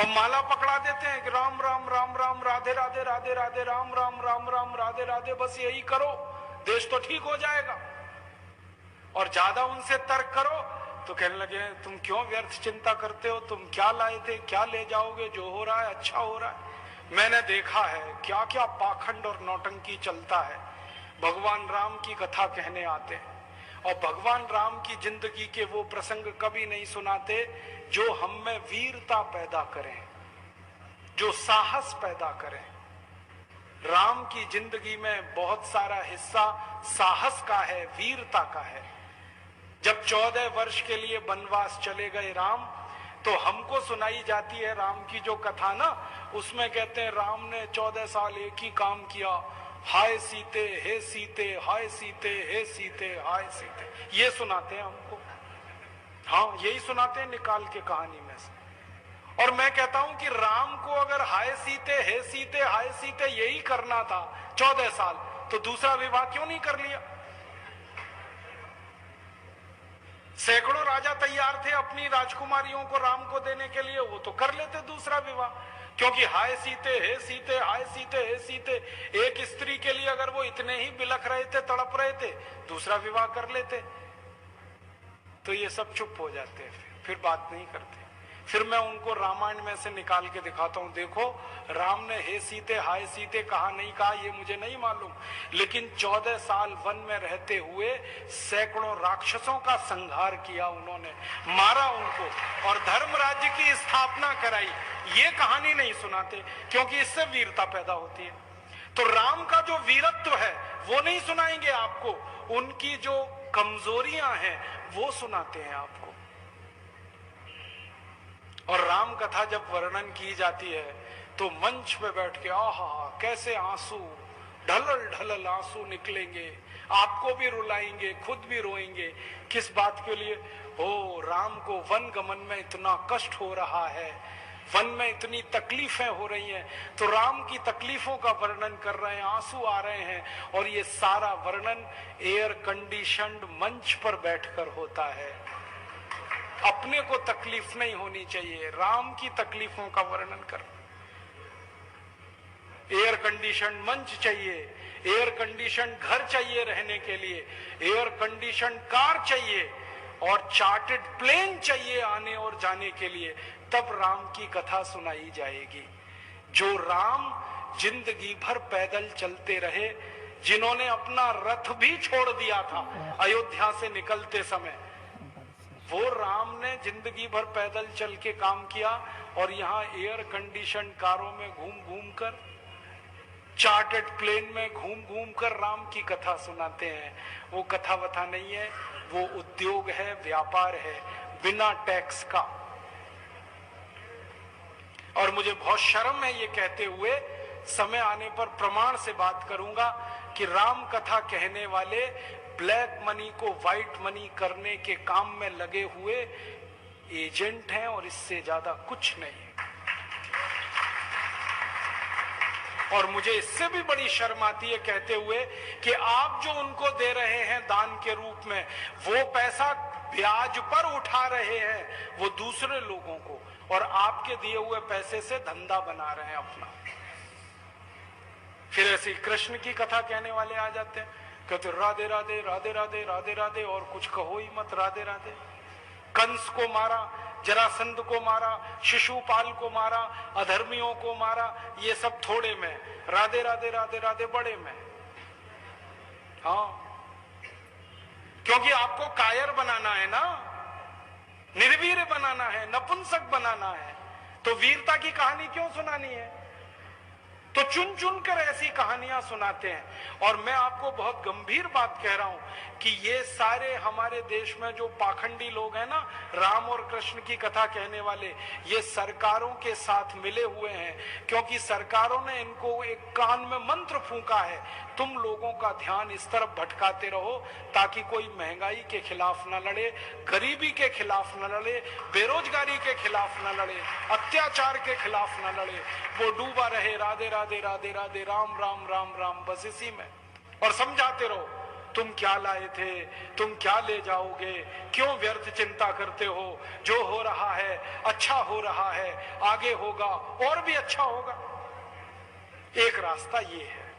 और माला पकड़ा देते हैं कि राम राम राम राम राधे राधे राधे राधे राम राम राम राम राधे राधे, बस यही करो देश तो ठीक हो जाएगा। और ज्यादा उनसे तर्क करो तो कहने लगे तुम क्यों व्यर्थ चिंता करते हो, तुम क्या लाए थे, क्या ले जाओगे, जो हो रहा है अच्छा हो रहा है। मैंने देखा है क्या क्या पाखंड और नौटंकी चलता है। भगवान राम की कथा कहने आते हैं और भगवान राम की जिंदगी के वो प्रसंग कभी नहीं सुनाते जो हम में वीरता पैदा करें, जो साहस पैदा करें। राम की जिंदगी में बहुत सारा हिस्सा साहस का है, वीरता का है। जब 14 वर्ष के लिए वनवास चले गए राम, तो हमको सुनाई जाती है राम की जो कथा ना, उसमें कहते हैं राम ने 14 साल एक ही काम किया, हाय सीते हे सीते, हाय सीते हे सीते, हाय सीते, ये सुनाते हैं हमको। हाँ, यही सुनाते हैं निकाल के कहानी में से। और मैं कहता हूं कि राम को अगर हाय सीते हे सीते हाय सीते यही करना था 14 साल, तो दूसरा विवाह क्यों नहीं कर लिया? सैकड़ों राजा तैयार थे अपनी राजकुमारियों को राम को देने के लिए, वो तो कर लेते दूसरा विवाह। क्योंकि हाय सीते हे सीते, हाय सीते हे सीते, एक स्त्री के लिए अगर वो इतने ही बिलख रहे थे, तड़प रहे थे, दूसरा विवाह कर लेते। तो ये सब चुप हो जाते हैं, फिर बात नहीं करते। फिर मैं उनको रामायण में से निकाल के दिखाता हूं, देखो राम ने हे सीते हाय सीते कहा नहीं कहा ये मुझे नहीं मालूम, लेकिन 14 साल वन में रहते हुए सैकड़ों राक्षसों का संहार किया उन्होंने, मारा उनको और धर्म राज्य की स्थापना कराई। ये कहानी नहीं सुनाते क्योंकि इससे वीरता पैदा होती है। तो राम का जो वीरत्व है वो नहीं सुनाएंगे आपको, उनकी जो कमजोरियां हैं वो सुनाते हैं आपको। और राम कथा जब वर्णन की जाती है तो मंच पे बैठ के आहा कैसे आंसू, ढलल ढलल आंसू निकलेंगे, आपको भी रुलाएंगे, खुद भी रोएंगे। किस बात के लिए? ओ राम को वन गमन में इतना कष्ट हो रहा है, वन में इतनी तकलीफें हो रही हैं, तो राम की तकलीफों का वर्णन कर रहे हैं, आंसू आ रहे हैं। और ये सारा वर्णन एयर कंडीशन्ड मंच पर बैठकर होता है। अपने को तकलीफ नहीं होनी चाहिए, राम की तकलीफों का वर्णन कर। एयर कंडीशन मंच चाहिए, एयर कंडीशन घर चाहिए रहने के लिए, एयर कंडीशन कार चाहिए और चार्टर्ड प्लेन चाहिए आने और जाने के लिए, तब राम की कथा सुनाई जाएगी। जो राम जिंदगी भर पैदल चलते रहे, जिन्होंने अपना रथ भी छोड़ दिया था अयोध्या से निकलते समय, वो राम ने जिंदगी भर पैदल चल के काम किया और यहाँ एयर कंडीशन कारों में घूम घूम कर, चार्टर्ड प्लेन में घूम घूम कर राम की कथा सुनाते हैं। वो कथा वथा नहीं है, वो उद्योग है, व्यापार है, बिना टैक्स का। और मुझे बहुत शर्म है ये कहते हुए, समय आने पर प्रमाण से बात करूंगा कि राम कथा कहने वाले ब्लैक मनी को व्हाइट मनी करने के काम में लगे हुए एजेंट हैं और इससे ज्यादा कुछ नहीं है। और मुझे इससे भी बड़ी शर्म आती है कहते हुए कि आप जो उनको दे रहे हैं दान के रूप में, वो पैसा ब्याज पर उठा रहे हैं वो दूसरे लोगों को, और आपके दिए हुए पैसे से धंधा बना रहे हैं अपना। फिर ऐसी कृष्ण की कथा कहने वाले आ जाते हैं, कहते राधे राधे राधे राधे राधे राधे और कुछ कहो ही मत, राधे राधे। कंस को मारा, जरासंध को मारा, शिशुपाल को मारा, अधर्मियों को मारा, ये सब थोड़े में, राधे राधे राधे राधे बड़े में। हाँ, क्योंकि आपको कायर बनाना है ना, निर्वीर बनाना है, नपुंसक बनाना है, तो वीरता की कहानी क्यों सुनानी है? तो चुन चुन कर ऐसी कहानियां सुनाते हैं। और मैं आपको बहुत गंभीर बात कह रहा हूं कि ये सारे हमारे देश में जो पाखंडी लोग हैं ना, राम और कृष्ण की कथा कहने वाले, ये सरकारों के साथ मिले हुए हैं, क्योंकि सरकारों ने इनको एक कान में मंत्र फूंका है, तुम लोगों का ध्यान इस तरफ भटकाते रहो ताकि कोई महंगाई के खिलाफ न लड़े, गरीबी के खिलाफ न लड़े, बेरोजगारी के खिलाफ न लड़े, अत्याचार के खिलाफ न लड़े, वो डूबा रहे राधे राधे राधे राधे राम राम राम राम, बस इसी में। और समझाते रहो तुम क्या लाए थे, तुम क्या ले जाओगे, क्यों व्यर्थ चिंता करते हो, जो हो रहा है अच्छा हो रहा है, आगे होगा और भी अच्छा होगा। एक रास्ता ये है।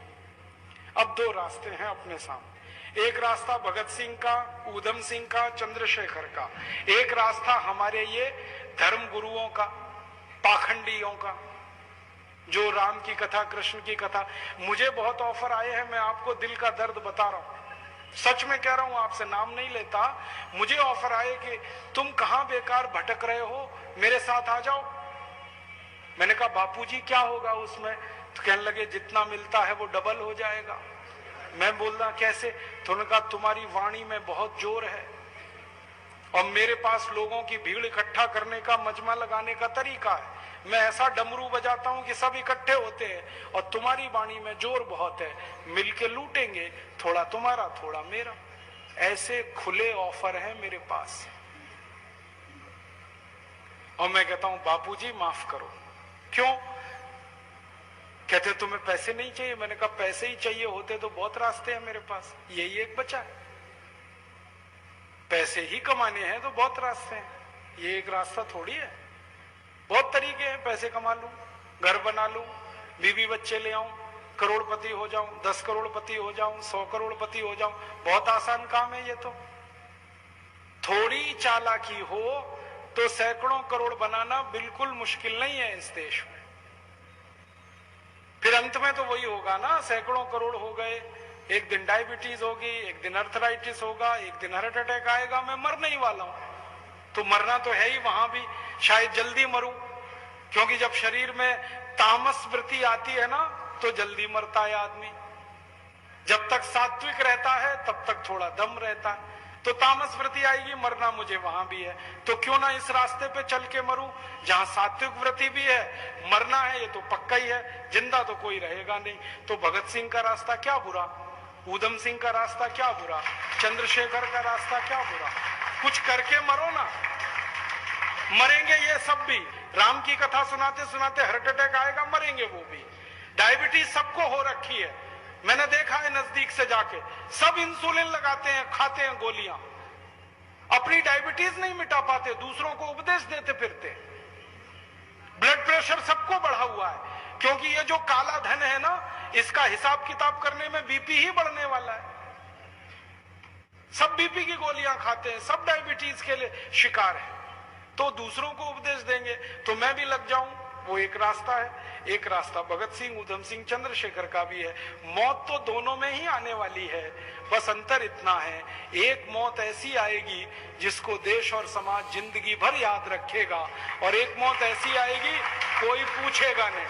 अब दो रास्ते हैं अपने सामने। एक रास्ता भगत सिंह का, ऊधम सिंह का, चंद्रशेखर का। एक रास्ता हमारे ये धर्म गुरुओं का, पाखंडियों का, जो राम की कथा, कृष्ण की कथा। मुझे बहुत ऑफर आए हैं, मैं आपको दिल का दर्द बता रहा हूं, सच में कह रहा हूं, आपसे नाम नहीं लेता। मुझे ऑफर आए कि तुम कहां बेकार भटक रहे हो, मेरे साथ आ जाओ। मैंने कहा बापूजी क्या होगा उसमें? तो कहने लगे जितना मिलता है वो डबल हो जाएगा। मैं बोल रहा कैसे? तो उन्होंने कहा तुम्हारी वाणी में बहुत जोर है और मेरे पास लोगों की भीड़ इकट्ठा करने का, मजमा लगाने का तरीका है। मैं ऐसा डमरू बजाता हूं कि सब इकट्ठे होते हैं और तुम्हारी वाणी में जोर बहुत है, मिलके लूटेंगे, थोड़ा तुम्हारा थोड़ा मेरा। ऐसे खुले ऑफर है मेरे पास। और मैं कहता हूं बापूजी माफ करो। क्यों? कहते तुम्हें पैसे नहीं चाहिए। मैंने कहा पैसे ही चाहिए होते तो बहुत रास्ते हैं मेरे पास, यही एक बचा है। पैसे ही कमाने हैं तो बहुत रास्ते हैं, ये एक रास्ता थोड़ी है। बहुत तरीके हैं, पैसे कमा लूं, घर बना लूं, बीवी बच्चे ले आऊं, करोड़पति हो जाऊं, 10 करोड़पति हो जाऊं, 100 करोड़पति हो जाऊं। बहुत आसान काम है ये तो। थोड़ी चालाकी हो तो सैकड़ों करोड़ बनाना बिल्कुल मुश्किल नहीं है इस देश में। फिर अंत में तो वही होगा ना, सैकड़ों करोड़ हो गए, एक दिन डायबिटीज होगी, एक दिन अर्थराइटिस होगा, एक दिन हार्ट अटैक आएगा, मैं मरने ही वाला हूं। तो मरना तो है ही, वहां भी शायद जल्दी मरूं, क्योंकि जब शरीर में तामस वृत्ति आती है ना तो जल्दी मरता है आदमी। जब तक सात्विक रहता है तब तक थोड़ा दम रहता है, तो तामस वृत्ति आएगी, मरना मुझे वहां भी है। तो क्यों ना इस रास्ते पे चल के मरूं जहां सात्विक वृत्ति भी है, मरना है ये तो पक्का ही है, जिंदा तो कोई रहेगा नहीं। तो भगत सिंह का रास्ता क्या बुरा, ऊधम सिंह का रास्ता क्या बुरा, चंद्रशेखर का रास्ता क्या बुरा? कुछ करके मरो ना। मरेंगे ये सब भी, राम की कथा सुनाते सुनाते हार्ट अटैक आएगा, मरेंगे वो भी। डायबिटीज सबको हो रखी है, मैंने देखा है नजदीक से जाके, सब इंसुलिन लगाते हैं, खाते हैं गोलियां, अपनी डायबिटीज नहीं मिटा पाते, दूसरों को उपदेश देते फिरते। ब्लड प्रेशर सबको बढ़ा हुआ है, क्योंकि ये जो काला धन है ना, इसका हिसाब किताब करने में बीपी ही बढ़ने वाला है। सब बीपी की गोलियां खाते हैं, सब डायबिटीज के लिए शिकार है, तो दूसरों को उपदेश देंगे तो मैं भी लग जाऊं, वो एक रास्ता है। एक रास्ता भगत सिंह, ऊधम सिंह, चंद्रशेखर का भी है। मौत तो दोनों में ही आने वाली है, बस अंतर इतना है, एक मौत ऐसी आएगी जिसको देश और समाज जिंदगी भर याद रखेगा, और एक मौत ऐसी आएगी कोई पूछेगा नहीं।